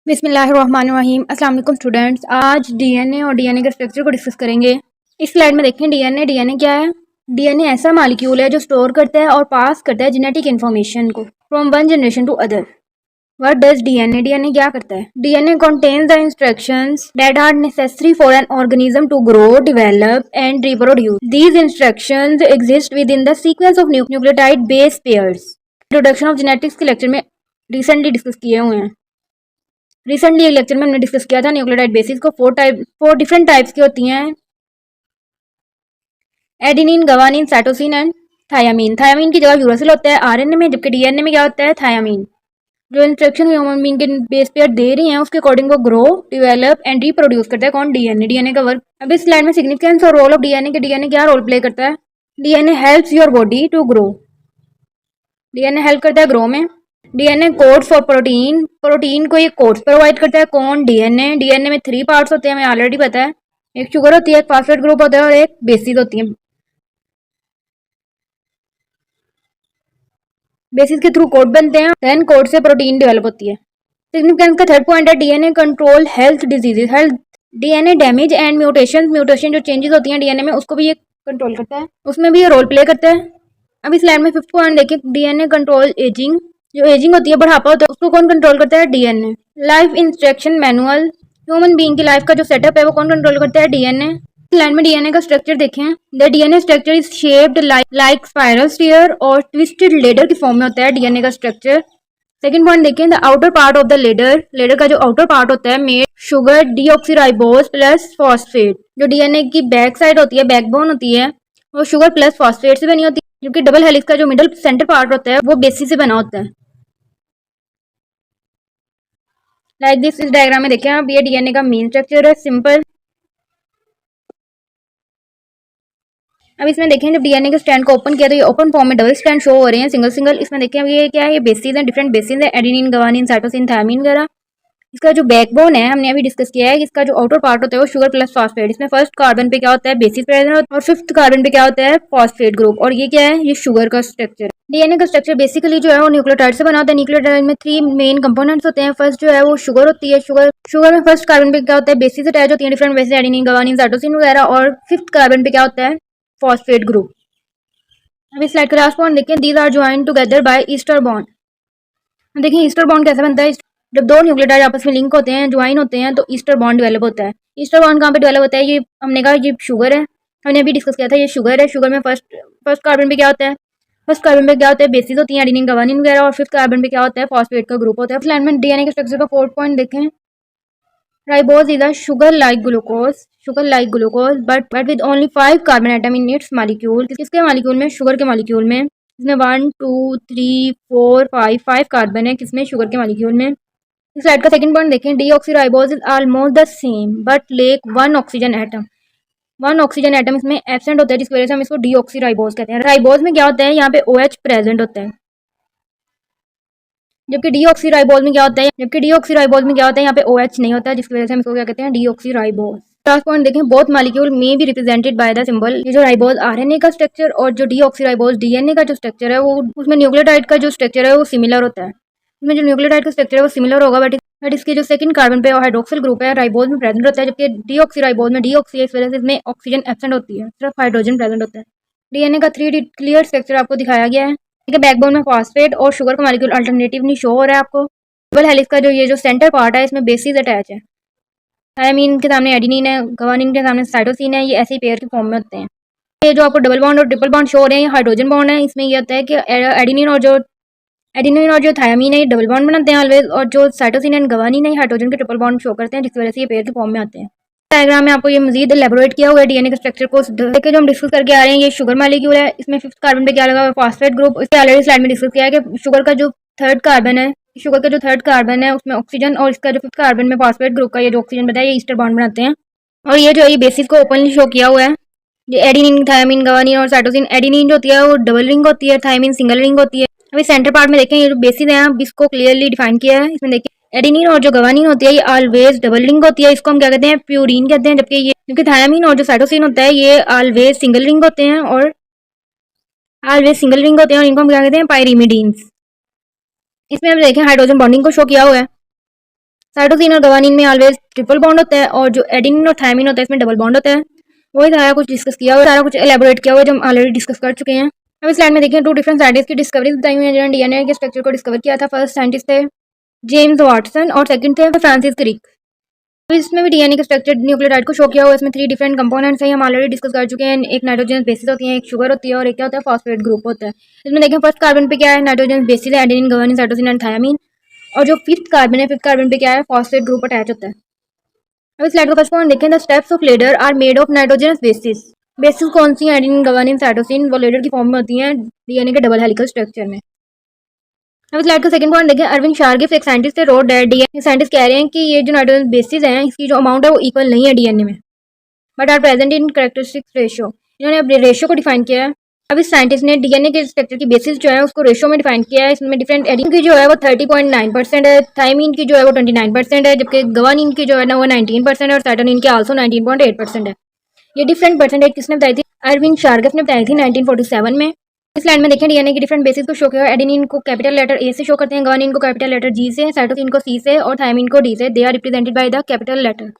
बिस्मिल्लाहिर्रहमानिर्रहीम। अस्सलाम वालेकुम स्टूडेंट्स। आज डीएनए और डीएनए के स्ट्रक्चर को डिस्कस करेंगे। इस स्लाइड में देखें डीएनए क्या है। डीएनए ऐसा मॉलिक्यूल है जो स्टोर करता है और पास करता है जेनेटिक इन्फॉर्मेशन को from one generation to other. What does DNA? DNA क्या करता है? DNA contains the instructions that are necessary for an organism to grow, develop and reproduce. These instructions exist within the sequence of nucleotide base pairs. Introduction of genetics के lecture में recently discuss किए हुए हैं। Recently एक lecture में हमने discuss किया था न्यूक्लियोटाइड बेसिस को। फोर डिफरेंट टाइप्स की होती हैं, adenine, guanine, cytosine and thiamine. Thiamine की जगह यूरासिल होता है आरएनए में, जबकि डीएनए में क्या होता है? थायामीन। जो इंस्ट्रक्शन ह्यूमन बीइंग के बेस पेयर दे रही हैं उसके अकॉर्डिंग वो ग्रो, डेवलप एंड रिप्रोड्यूस करता है। कौन? डीएनए। डीएनए का वर्क अब इस स्लाइड में सिग्निफिकेंस और रोल ऑफ डीएनए के डीएनए क्या रोल प्ले करता है? DNA helps your body to grow. DNA help करता है ग्रो में। DNA codes for protein. Protein को ये कोड्स प्रोवाइड करता है। कौन? डीएनए। डीएनए में 3 पार्ट्स होते हैं, हमें ऑलरेडी पता है। एक शुगर होती है, एक फॉस्फेट ग्रुप होता है और एक बेसिस होती है। बेसिस के थ्रू कोड बनते हैं, देन कोड से प्रोटीन डेवलप होती है। सिग्निफिकेंस का थर्ड पॉइंट है DNA control health diseases. Health DNA damage and mutation जो चेंजेस होती हैं डीएनए में उसको भी ये कंट्रोल करता है, उसमें भी ये रोल प्ले करता है। अब इस स्लाइड में फिफ्थ पॉइंट देखिए, डीएनए कंट्रोल एजिंग। जो एजिंग होती है, बुढ़ापा होता है, उसको कौन कंट्रोल करता है? DNA. Life instruction manual. Human being की लाइफ का जो सेटअप है वो कौन कंट्रोल करता है? डीएनए। लाइन में डीएनए का स्ट्रक्चर देखें। The DNA structure is shaped like spiral sphere और ट्विस्टेड लेडर की फॉर्म में होता है डीएनए का स्ट्रक्चर। सेकंड पॉइंट देखें, the outer part of the ladder का जो आउटर पार्ट होता है made sugar deoxyribose plus phosphate. जो डीएनए की बैक साइड होती है, बैकबोन होती है, वो शुगर प्लस फॉस्फेट से बनी होती है, जबकि डबल हेलिक्स का जो मिडल सेंटर पार्ट होता है वो बेसिस से बना होता है। लाइक दिस इस डायग्राम में देखें आप, ये डीएनए का मेन स्ट्रक्चर है, सिंपल। अब इसमें देखें जब डीएनए के स्ट्रैंड को ओपन किया तो ये ओपन फॉर्म में डबल स्ट्रैंड शो हो रहे हैं, सिंगल सिंगल। इसमें देखें अब ये क्या है? ये बेसिस है, डिफरेंट बेसिस है, एडेनिन, गवानिन, साइटोसिन, थायमीन वगैरह। इसका जो बैकबोन है हमने अभी डिस्कस किया है, इसका जो आउटर पार्ट होता है वो शुगर प्लस फॉस्फेट। इसमें फर्स्ट कार्बन पे क्या होता है? बेसिस प्रेजेंट होता है और फिफ्थ कार्बन पे क्या होता है? Phosphate group. और ये क्या है? ये शुगर का स्ट्रक्चर। डीएनए का स्ट्रक्चर बेसिकली जो है वो न्यूक्लियोटाइड से बना होता है। न्यूक्लियोटाइड में 3 मेन कंपोनेंट्स होते हैं। फर्स्ट जो है वो शुगर होती है। शुगर में फर्स्ट कार्बन पे क्या होता है? बेसिस अटैच होती है, different bases, adenine, guanine, cytosine वगैरह। और फिफ्थ कार्बन पे क्या होता है? Phosphate group. अब इस स्लाइड का लास्ट पॉइंट देखें, these are joined together by ester bond. देखिए ईस्टर बॉन्ड कैसे बनता है? जब दो न्यूक्लियोटाइड आपस में लिंक होते हैं, ज्वाइन होते हैं, तो ईस्टर बॉन्ड डेवलप होता है। ईस्टर बॉन्ड कहाँ पे डेवलप होता है? ये हमने कहा ये शुगर है, हमने अभी डिस्कस किया था, ये शुगर है। शुगर में फर्स्ट कार्बन पे क्या होता है? फर्स्ट कार्बन पे क्या होता है? बेसिस होती है, एडेनिन, गवानिन वगैरह। और फिफ्थ कार्बन पे क्या होता है? फॉस्फेट का ग्रुप होता है। फ्लैन में डीएनए के स्ट्रक्चर का फोर्थ पॉइंट देखें, ribose is a sugar like glucose but with only 5 carbon atom in its molecule। किसके मॉलिक्यूल में? शुगर के मॉलिक्यूल में। इसमें 1 2 3 4 5 कार्बन है, किसमें? शुगर के मॉलिक्यूल में। इस स्लाइड का सेकंड पॉइंट देखें, deoxyribose is almost the same but lake 1 oxygen atom. 1 oxygen atom इसमें एब्सेंट होता है, जिसकी वजह से हम इसको डीऑक्सीराइबोज कहते हैं। राइबोज में क्या होता है? यहाँ पे OH प्रेजेंट होता है, जबकि डीऑक्सीराइबोज में क्या होता है? यहाँ पे OH नहीं होता है, जिसकी वजह से हम इसको क्या कहते हैं? डीऑक्सीराइबोज। लास्ट पॉइंट देखें, बोथ मॉलिक्यूल में भी रिप्रेजेंटेड बाय द सिंबल। ये जो राइबोज आरएनए का स्ट्रक्चर और जो डीऑक्सीराइबोज डीएनए का जो स्ट्रक्चर है, वो उसमें न्यूक्लियोटाइड का जो स्ट्रक्चर है वो सिमिलर होता है। इसमें जो न्यूक्लियोटाइड का स्ट्रक्चर है वो सिमिलर होगा, बट इसके जो सेकंड कार्बन पे हाइड्रोक्सिल ग्रुप है राइबोज में प्रेजेंट होता है, जबकि डीऑक्सीराइबोज में डीऑक्सी है, इस वजह से इसमें ऑक्सीजन एब्सेंट होती है, सिर्फ हाइड्रोजन प्रेजेंट होता है। डीएनए का 3D क्लियर स्ट्रक्चर आपको दिखाया गया है। ठीक है, बैकबोन में फॉस्फेट और शुगर का मॉलिक्यूल अल्टरनेटिवली शो हो रहा है आपको। डबल हेलिक्स का जो ये जो सेंटर पार्ट है इसमें बेसिस अटैच है। थायमीन के सामने एडेनिन है, गवानिन के सामने साइटोसिन है, ये ऐसे ही पेयर की फॉर्म में होते हैं। ये जो आपको डबल बॉन्ड और ट्रिपल बॉन्ड शो हो रहे हैं, ये हाइड्रोजन बॉन्ड है। इसमें ये होता है कि एडेनिन और जो थायमीन है ये डबल बॉन्ड बनाते हैं ऑलवेज, और जो साइटोसिन एंड गवानिन है ये हाइड्रोजन के ट्रिपल बॉन्ड शो करते हैं, जिसकी वजह से ये पेयर की फॉर्म में आते हैं। डायग्राम में आपको ये मजीद एलेबोरेट किया हुआ है डीएनए के स्ट्रक्चर को देखिए, जो हम डिस्कस करके आ रहे हैं। ये शुगर मॉलिक्यूल है, इसमें फिफ्थ कार्बन पे क्या लगा हुआ है? Phosphate group. इसके ऑलरेडी स्लाइड में डिस्कस किया है कि शुगर का जो थर्ड कार्बन है उसमें ऑक्सीजन, और इसका जो फिफ्थ कार्बन में फॉस्फेट ग्रुप का ये जो ऑक्सीजन बताया, ये ईस्टर बॉन्ड बनाते हैं। और ये जो है ये बेसिस को ओपनली शो किया हुआ है। ये एडेनिन, थायमीन, गवानिन और साइटोसिन। एडेनिन जो होती है वो डबल रिंग होती है, थायमीन सिंगल रिंग होती है। अभी सेंटर पार्ट में देखें, ये जो बेसिस है अब इसको क्लियरली डिफाइन किया है। इसमें देखिए एडेनिन और जो गवानिन होती है ये ऑलवेज डबल रिंग होती है, इसको हम क्या कहते हैं? प्यूरिन कहते हैं। जबकि थायमीन और जो साइटोसिन होता है ये ऑलवेज सिंगल रिंग होते हैं, और इनको हम क्या कहते हैं? पायरीमिडीन्स। इसमें हम देखें हाइड्रोजन बॉन्डिंग को शो किया हुआ है। साइटोसिन और गवानीन में ऑलवेज ट्रिपल बॉन्ड होता है और जो एडेनिन और थायमिन होता है इसमें डबल बॉन्ड होता है। वही सारा कुछ डिस्कस किया हुआ, सारा कुछ एलेबोरेट किया हुआ जो हम ऑलरेडी डिस्कस कर चुके हैं। अब इस स्लाइड में देखिए 2 डिफरेंट साइंटिस्ट की डिस्कवरीज बताई हुई हैं जिन्होंने डीएनए के स्ट्रक्चर को डिस्कवर किया था। फर्स्ट साइंटिस्ट थे जेम्स वाटसन और सेकंड थे फ्रांसिस क्रिक। तो इसमें भी डीएनए के स्ट्रक्चर न्यूक्लियोटाइड को शो किया हुआ है। इसमें 3 डिफरेंट कंपोनेंट्स हैं, हम ऑलरेडी डिस्कस कर चुके हैं। एक नाइट्रोजन बेसिस होती है, एक शुगर होती है और एक क्या होता है फॉस्फेट ग्रुप होता है। इसमें देखें फर्स्ट कार्बन पे क्या है, नाइट्रोजन बेसिस है, adenine guanine cytosine and thymine. और जो फिफ्थ कार्बन है, फिफ्थ कार्बन पे क्या है, फॉस्फेट ग्रुप अटैच होता है। अब इस स्लाइड का फर्स्ट पॉइंट देखें, the steps of ladder are made of nitrogenous bases. Bases कौन सी है, एडेनिन गवानीन साइटोसिन, वो लेडर की फॉर्म में होती हैं डीएनए के डबल हेलिकल स्ट्रक्चर में। अब स्लाइड का सेकंड पॉइंट देखें, अरविंद शारगिल एक साइंटिस्ट थे, रोड डेट डीएनए साइंटिस्ट कह रहे हैं कि ये जो नाइट्रोजन बेसिस हैं इसकी जो अमाउंट है वो इक्वल नहीं है डीएनए में, but are present in characteristics ratio. इन्होंने अब रेशियो को डिफाइन किया है। अब इस साइंटिस्ट ने डीएनए के स्ट्रक्चर की बेसिस जो है उसको रेशियो में डिफाइन किया है। इसमें डिफरेंट एडेनिन की जो है वो 30.9% है, थायमीन की जो है वो 29% है, जबकि गवानीन की जो है ना वो 19% है और साइटोनिन की आल्सो 19.8% है। ये डिफरेंट परसेंटेज किसने बताई थी, अरविंद शारगिल ने बताई थी 1947 में। इस लाइन में देखें डीएनए की डिफरेंट बेसिस को शो किया। एडेनिन को कैपिटल लेटर ए से शो करते हैं, गवानीन को कैपिटल लेटर जी से, साइटोसिन को सी से और थायमीन को डी से। They are represented by the capital letter.